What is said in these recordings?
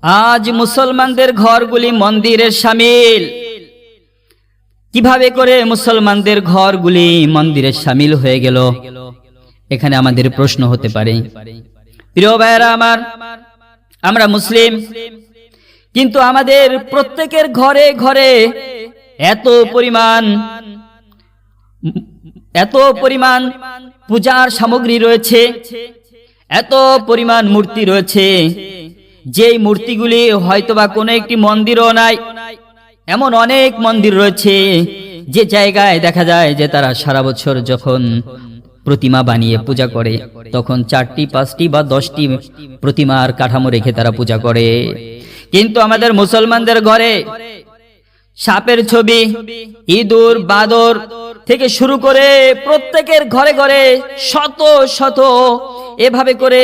আজ মুসলমানদের ঘরগুলি মন্দিরের শামিল। কিভাবে করে মুসলমানদের ঘরগুলি মন্দিরের শামিল হয়ে গেল? এখানে আমাদের প্রশ্ন হতে পারে। প্রিয় ভাইরা আমার, আমরা মুসলিম, কিন্তু আমাদের প্রত্যেকের ঘরে ঘরে এত পরিমাণ পূজার সামগ্রী রয়েছে, এত পরিমাণ মূর্তি রয়েছে, যেই মূর্তিগুলি হয়তোবা কোনো একটি মন্দিরও নাই। এমন অনেক মন্দির রয়েছে যে জায়গায় দেখা যায় যে তারা সারা বছর যখন প্রতিমা বানিয়ে পূজা করে তখন 4টি 5টি বা 10টি প্রতিমার কাঠামো রেখে তারা পূজা করে। কিন্তু আমাদের মুসলমানদের ঘরে সাপের ছবি, ইঁদুর, বাদর থেকে শুরু করে প্রত্যেকের ঘরে ঘরে শত শত এভাবে করে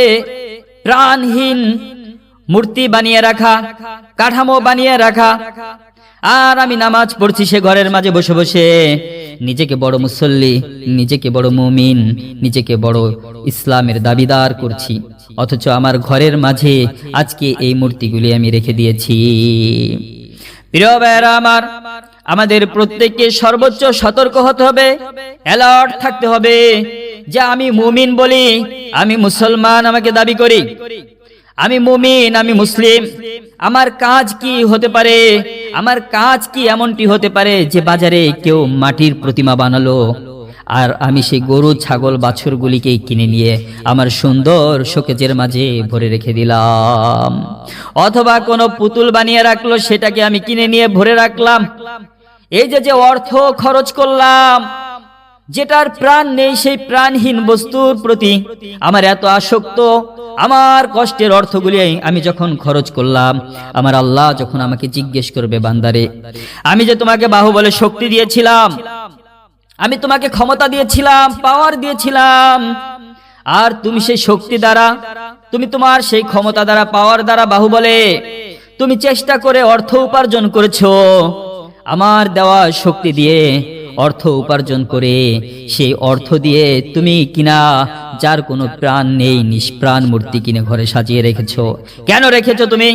প্রাণহীন মূর্তি বানিয়ে রাখা, কাঠামো বানিয়ে রাখা। আর আমি নামাজ পড়ছি সে ঘরের মাঝে বসে বসে নিজেকে বড় মুসল্লি, নিজেকে বড় মুমিন, নিজেকে বড় ইসলামের দাবিদার করছি, অথচ আমার ঘরের মাঝে আজকে এই মূর্তিগুলি আমি রেখে দিয়েছি। প্রিয় ভাইরা আমার, আমাদের প্রত্যেককে সর্বোচ্চ সতর্ক হতে হবে, অ্যালার্ট থাকতে হবে যে আমি মুমিন বলি, আমি মুসলমান আমাকে দাবি করি, আমি মুমিন, আমি মুসলিম। আমার কাজ কি হতে পারে? আমার কাজ কি এমনটি হতে পারে যে বাজারে কেউ মাটির প্রতিমা বানালো আর আমি সেই গরু, ছাগল, বাছুরগুলিকে কিনে নিয়ে আমার সুন্দর শোকেজের মাঝে ভরে রেখে দিলাম, অথবা কোনো পুতুল বানিয়ে রাখলো, সেটাকে আমি কিনে নিয়ে ভরে রাখলাম। এই যে অর্থ খরচ করলাম, যেটার প্রাণ নেই, সেই প্রাণহীন বস্তুর প্রতি আমার এত আসক্ত, আমার কষ্টের অর্থগুলি আমি যখন খরচ করলাম, আমার আল্লাহ যখন আমাকে জিজ্ঞেস করবে, বান্দারে আমি যে তোমাকে বাহুবলে শক্তি দিয়েছিলাম, আমি তোমাকে ক্ষমতা দিয়েছিলাম, পাওয়ার দিয়েছিলাম, আর তুমি সেই শক্তি দ্বারা, তুমি তোমার সেই ক্ষমতা দ্বারা, পাওয়ার দ্বারা, বাহুবলে তুমি চেষ্টা করে অর্থ উপার্জন করেছো, আমার দেওয়া শক্তি দিয়ে অর্থ উপার্জন করে সেই অর্থ দিয়ে তুমি কিনা যার কোনো প্রাণ নেই নিষ্প্রাণ মূর্তি কিনে ঘরে সাজিয়ে রেখেছো। কেন রেখেছো তুমি?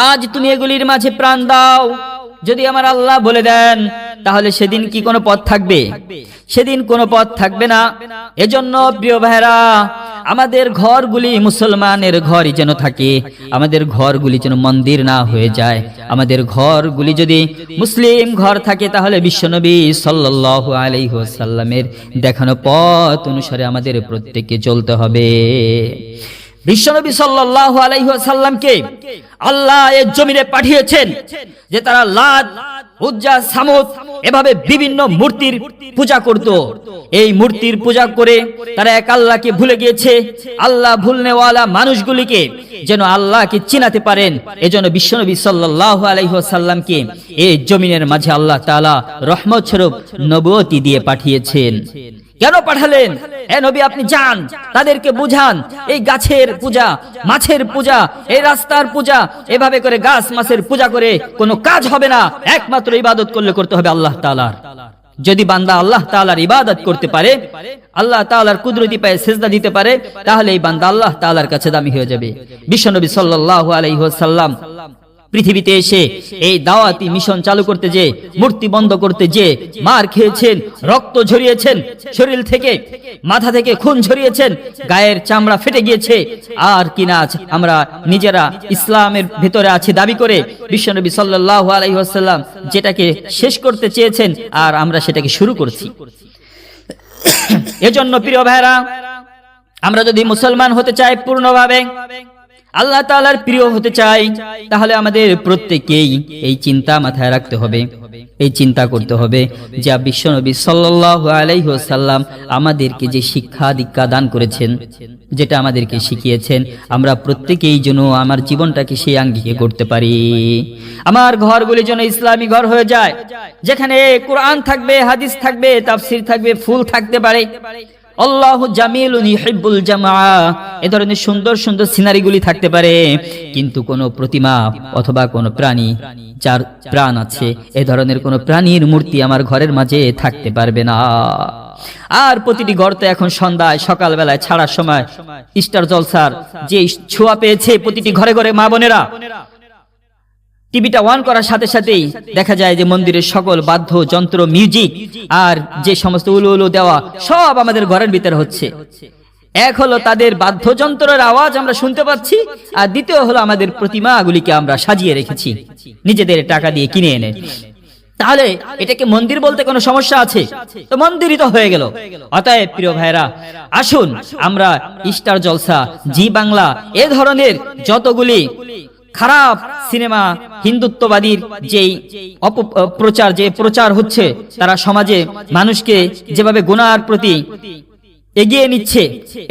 আজ তুমি এগুলির মাঝে প্রাণ দাও, যদি আমার আল্লাহ বলে দেন তাহলে সেদিন কি কোনো পথ থাকবে? সেদিন কোনো পথ থাকবে না। এজন্য প্রিয় ভাইরা, আমাদের ঘরগুলি মুসলমানের ঘরই যেন থাকে, আমাদের ঘরগুলি যেন মন্দির না হয়ে যায়। আমাদের ঘরগুলি যদি মুসলিম ঘর থাকে তাহলে বিশ্বনবী সাল্লাল্লাহু আলাইহি ওয়াসাল্লামের দেখানো পথ অনুসারে আমাদের প্রত্যেককে চলতে হবে। বিশ্বনবী সাল্লাল্লাহু আলাইহি ওয়াসাল্লামকে আল্লাহ এই জমিনে পাঠিয়েছেন যে তারা লাত, উজ্জা, সামুদ এভাবে বিভিন্ন মূর্তির পূজা করত। এই মূর্তির পূজা করে তারা এক আল্লাহকে ভুলে গিয়েছে। আল্লাহ ভুলনেওয়ালা মানুষগুলিকে যেন আল্লাহকে চিনাতে পারেন, এজন্য বিশ্বনবী সাল্লাল্লাহু আলাইহি ওয়াসাল্লামকে এই জমিনের মাঝে আল্লাহ তাআলা রহমত স্বরূপ নবুয়তি দিয়ে পাঠিয়েছেন। কেন পাঠালেন? হে নবী, আপনি যান, তাদেরকে বুঝান এই গাছের পূজা, মাছের পূজা, এই রাস্তার পূজা, এভাবে করে গাছ মাছের পূজা করে কোনো কাজ হবে না, একমাত্র ইবাদত করতে হবে আল্লাহ তাআলার। যদি বান্দা আল্লাহ তাআলার ইবাদত করতে পারে, আল্লাহ তাআলার কুদরতি পায়ে সিজদা দিতে পারে, তাহলে এই বান্দা আল্লাহ তাআলার কাছে দামি হয়ে যাবে। বিশ্বনবী সাল্লাল্লাহু আলাইহি ওয়াসাল্লাম পৃথিবীতে এসে এই দাওয়াতি মিশন চালু করতে যে, মূর্তি বন্ধ করতে যে মার খেয়েছেন, রক্ত ঝরিয়েছেন, শরীর থেকে মাথা থেকে খুন ঝরিয়েছেন, গায়ের চামড়া ফেটে গিয়েছে, আর কিনা আমরা নিজেরা ইসলামের ভিতরে আছি দাবি করে বিশ্বনবী সাল্লাল্লাহু আলাইহি ওয়াসাল্লাম যেটাকে শেষ করতে চেয়েছেন আর আমরা সেটাকে শুরু করছি। এজন্য প্রিয় ভাইরা, আমরা যদি মুসলমান হতে চাই, পূর্ণভাবে আল্লাহ তাআলার প্রিয় হতে চাই, তাহলে আমাদের প্রত্যেককেই এই চিন্তা মাথায় রাখতে হবে, এই চিন্তা করতে হবে যে বিশ্বনবী সাল্লাল্লাহু আলাইহি ওয়াসাল্লাম আমাদেরকে যে শিক্ষা দীক্ষা দান করেছেন, যেটা আমাদেরকে শিখিয়েছেন, আমরা প্রত্যেকেই যেন আমার জীবনটাকে সেই আঙ্গিকে করতে পারি। আমার ঘরগুলি যেন ইসলামী ঘর হয়ে যায়, যেখানে কোরআন থাকবে, হাদিস থাকবে, তাফসীর থাকবে, ফুল থাকতে পারে। আল্লাহু জামিলুন ইউহিব্বুল জামাআ, এই ধরনের সুন্দর সুন্দর সিনারিগুলি থাকতে পারে, কিন্তু কোনো প্রতিমা অথবা কোনো প্রাণী যার প্রাণ আছে, এই ধরনের কোনো প্রাণীর মূর্তি আমার ঘরের মাঝে থাকতে পারবে না। আর প্রতিটি ঘর তো এখন সন্ধ্যায় সকালবেলায় ছাড়ার সময় স্টার জলসার যে ছোঁয়া পেয়েছে প্রতিটি ঘরে ঘরে মা বোনেরা টিভিটা অন করার সাথে সাথেই দেখা যায় যে মন্দিরের সকল বাদ্য যন্ত্র মিউজিক আর যে সমস্ত উলু উলু দেওয়া সব আমাদের ঘরের ভিতরে হচ্ছে। এক হলো তাদের বাদ্যযন্ত্রের আওয়াজ আমরা শুনতে পাচ্ছি, আর দ্বিতীয় হলো আমাদের প্রতিমাগুলিকে আমরা সাজিয়ে রেখেছি নিজেদের টাকা দিয়ে কিনে এনে। তাহলে এটাকে মন্দির বলতে কোনো সমস্যা আছে? তো মন্দিরই তো হয়ে গেল। অতএব প্রিয় ভাইরা, আসুন আমরা স্টার জলসা, জি বাংলা এ ধরনের যতগুলি খারাপ সিনেমা, হিন্দুত্ববাদীর যেই প্রচার হচ্ছে, তারা সমাজে মানুষকে যেভাবে গুনার প্রতি এগিয়ে নিচ্ছে,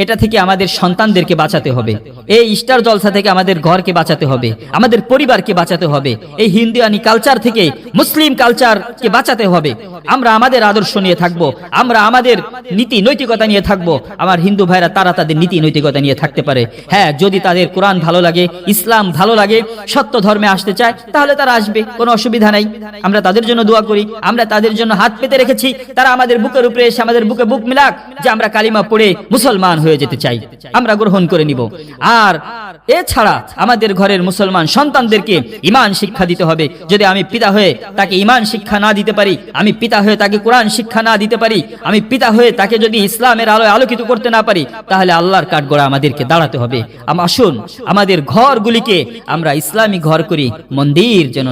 এটা থেকে আমাদের সন্তানদেরকে বাঁচাতে হবে। এই স্টার জলসা থেকে আমাদের ঘরকে বাঁচাতে হবে, আমাদের পরিবারকে বাঁচাতে হবে, এই হিন্দুয়ানি কালচার থেকে মুসলিম কালচারকে বাঁচাতে হবে। আমরা আমাদের আদর্শ নিয়ে থাকবো, আমরা আমাদের নীতি নৈতিকতা নিয়ে থাকবো। আমার হিন্দু ভাইরা তারা তাদের নীতি নৈতিকতা নিয়ে থাকতে পারে। হ্যাঁ, যদি তাদের কোরআন ভালো লাগে, ইসলাম ভালো লাগে, সত্য ধর্মে আসতে চায়, তাহলে তারা আসবে, কোনো অসুবিধা নাই। আমরা তাদের জন্য দোয়া করি, আমরা তাদের জন্য হাত পেতে রেখেছি। তারা আমাদের বুকের উপরে এসে আমাদের বুকে বুক মিলাক যে আমরা কালিমা পড়ে মুসলমান হয়ে যেতে চাই, আমরা গ্রহণ করে নিব। আর এছাড়া আমাদের ঘরের মুসলমান সন্তানদেরকে ঈমান শিক্ষা দিতে হবে। যদি আমি পিতা হয়ে তাকে ঈমান শিক্ষা না দিতে পারি, আমি পিতা হয়ে তাকে কোরআন শিক্ষা না দিতে পারি, আমি পিতা হয়ে তাকে যদি ইসলামের আলোয় আলোকিত করতে না পারি, তাহলে আল্লাহর কাঠগড়া আমাদেরকে দাঁড়াতে হবে। আসুন আমাদের ঘরগুলিকে আমরা ইসলামী ঘর করি, মন্দির যেন না।